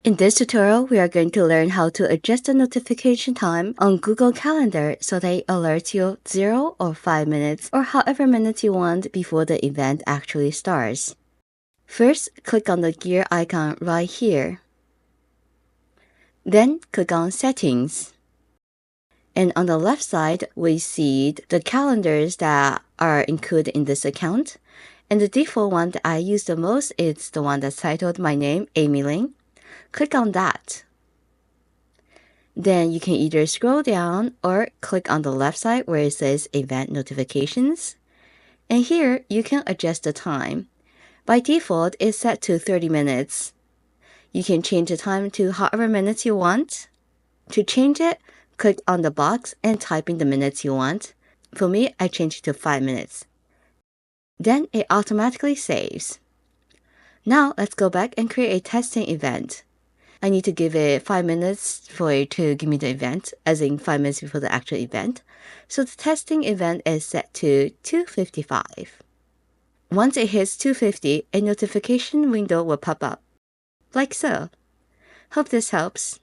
In this tutorial, we are going to learn how to adjust the notification time on Google Calendar so that it alerts you 0 or 5 minutes or however minutes you want before the event actually starts. First, click on the gear icon right here. Then click on Settings. And on the left side, we see the calendars that are included in this account. And the default one that I use the most is the one that's titled My Name, Amy Ling. Click on that. Then you can either scroll down or click on the left side where it says Event Notifications. And here you can adjust the time. By default, it's set to 30 minutes. You can change the time to however minutes you want. To change it, click on the box and type in the minutes you want. For me, I changed it to 5 minutes. Then it automatically saves. Now let's go back and create a testing event. I need to give it 5 minutes for it to give me the event, as in 5 minutes before the actual event. So the testing event is set to 2:55. Once it hits 2:50, a notification window will pop up, like so. Hope this helps.